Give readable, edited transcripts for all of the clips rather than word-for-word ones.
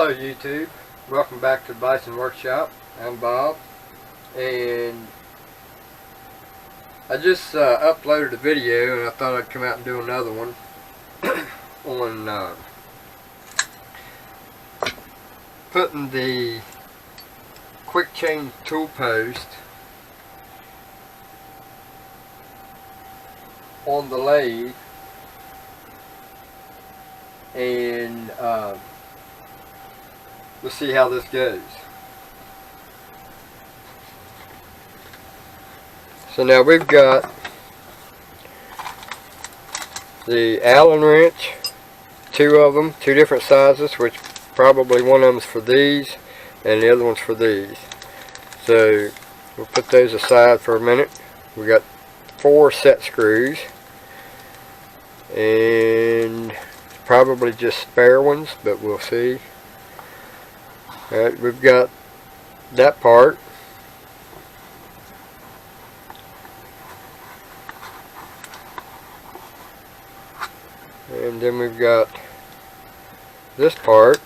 Hello YouTube, welcome back to the Bison Workshop. I'm Bob, and I just uploaded a video and I thought I'd come out and do another one on putting the quick change tool post on the lathe, and we'll see how this goes. So now we've got the Allen wrench, two of them, two different sizes, which probably one of them's for these and the other one's for these. So we'll put those aside for a minute. We got 4 set screws and probably just spare ones, but we'll see. Alright, we've got that part. And then we've got this part.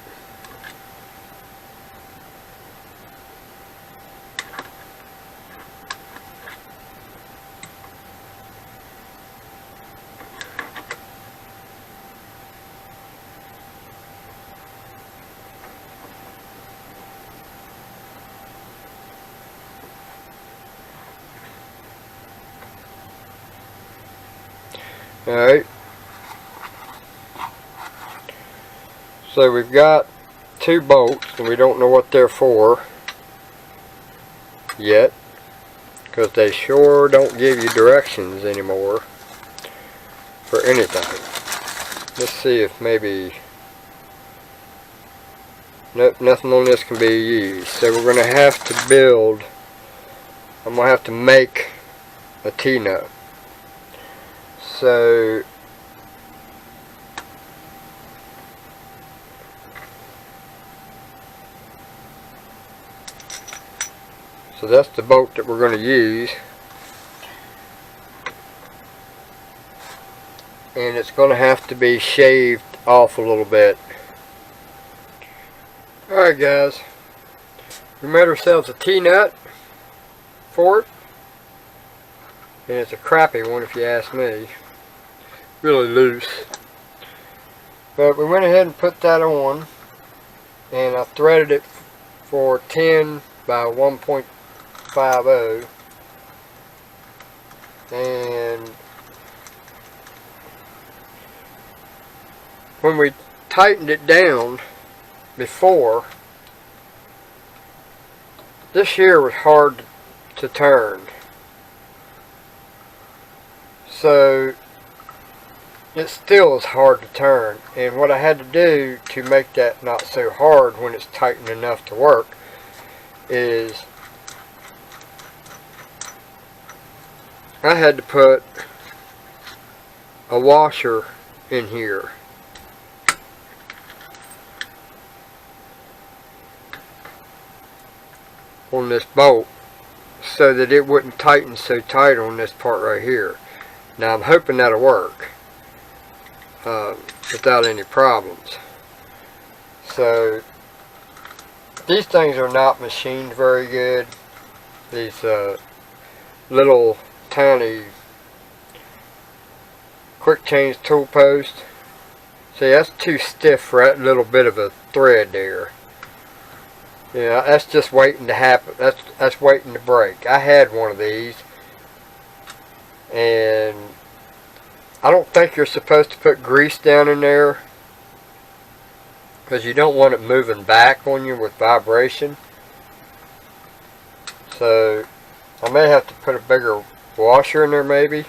Alright, so we've got 2 bolts and we don't know what they're for yet, because they sure don't give you directions anymore for anything. Let's see if maybe, nope, nothing on this can be used. So we're going to have to build, I'm going to have to make a T-nut. So that's the bolt that we're going to use, and it's going to have to be shaved off a little bit. Alright guys, we made ourselves a T-nut for it, and it's a crappy one if you ask me. Really loose, but we went ahead and put that on, and I threaded it for 10 by 1.50, and when we tightened it down before, this here was hard to turn, so it still is hard to turn. And what I had to do to make that not so hard when it's tightened enough to work is I had to put a washer in here. On this bolt, so that it wouldn't tighten so tight on this part right here. Now I'm hoping that'll work without any problems. So these things are not machined very good. These little tiny quick change tool post. See, that's too stiff for that little bit of a thread there. Yeah, that's just waiting to happen. That's waiting to break. I had one of these, and I don't think you're supposed to put grease down in there, because you don't want it moving back on you with vibration. So I may have to put a bigger washer in there maybe,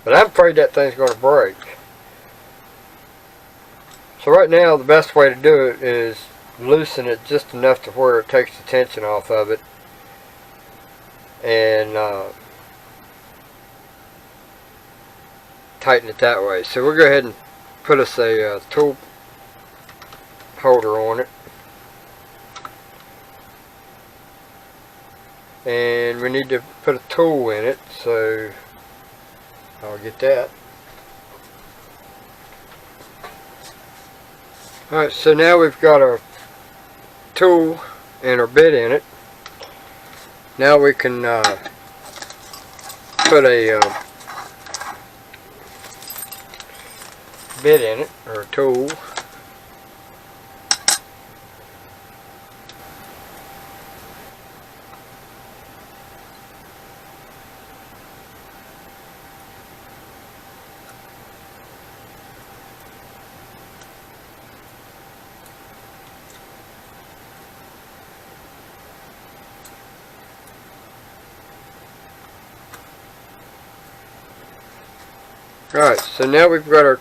but I'm afraid that thing's going to break. So right now the best way to do it is loosen it just enough to where it takes the tension off of it, and tighten it that way. So we'll go ahead and put us a tool holder on it, and we need to put a tool in it, so I'll get that. Alright, so now we've got our tool and our bit in it. Now we can put a bit in it, or a tool. Alright, so now we've got our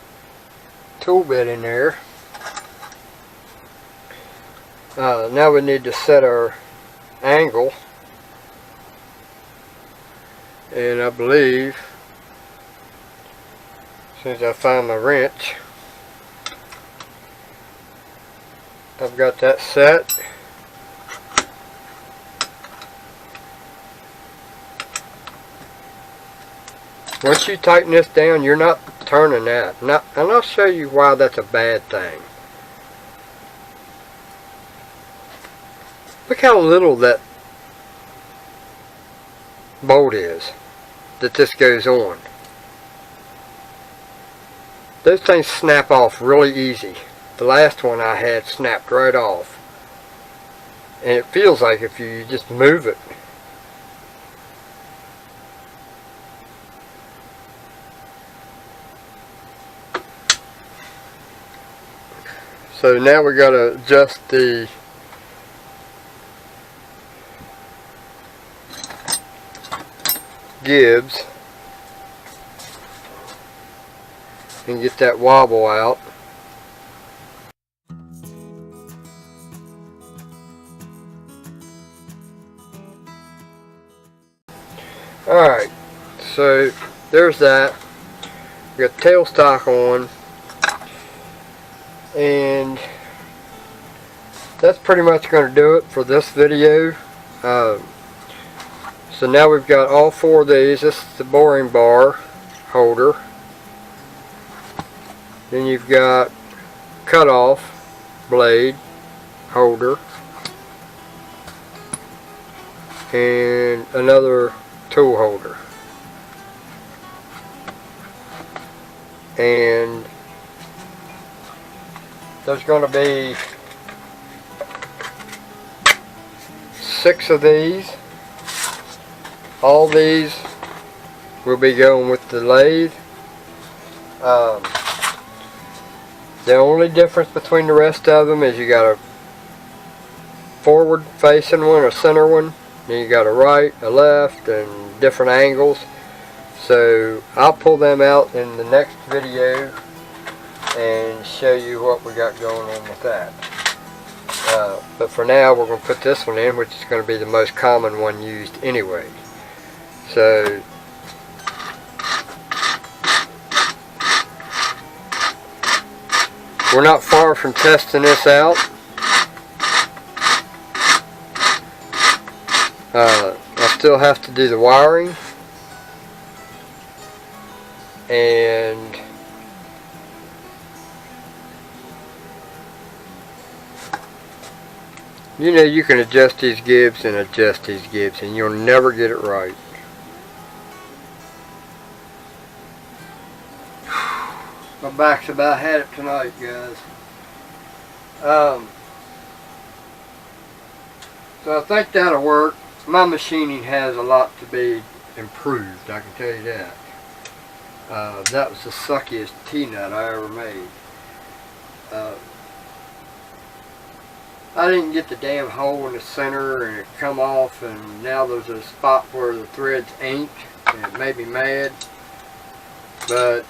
tool bit in there. Now we need to set our angle, and I believe, as soon as I find my wrench, I've got that set. Once you tighten this down, you're not turning that. And I'll show you why that's a bad thing. Look how little that bolt is that this goes on. Those things snap off really easy. The last one I had snapped right off. And it feels like if you just move it. So now we got to adjust the gibs and get that wobble out. Alright, so there's that. We got tailstock on. And that's pretty much going to do it for this video. So now we've got all four of these. This is the boring bar holder. Then you've got cutoff blade holder. And another tool holder. And there's going to be 6 of these. All these will be going with the lathe. The only difference between the rest of them is you got a forward facing one, a center one, then you got a right, a left, and different angles. So I'll pull them out in the next video and show you what we got going on with that. But for now we're going to put this one in, which is going to be the most common one used anyway. So we're not far from testing this out. I still have to do the wiring, and you know, you can adjust these gibs and adjust these gibs and you'll never get it right. My back's about had it tonight, guys. So I think that'll work. My machining has a lot to be improved, I can tell you that. That was the suckiest T-nut I ever made. I didn't get the damn hole in the center and it come off, and now there's a spot where the thread's inked and it made me mad. But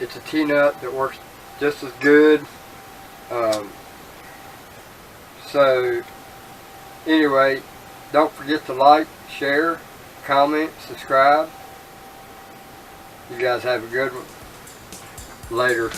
it's a T-nut that works just as good. So anyway, don't forget to like, share, comment, subscribe. You guys have a good one. Later.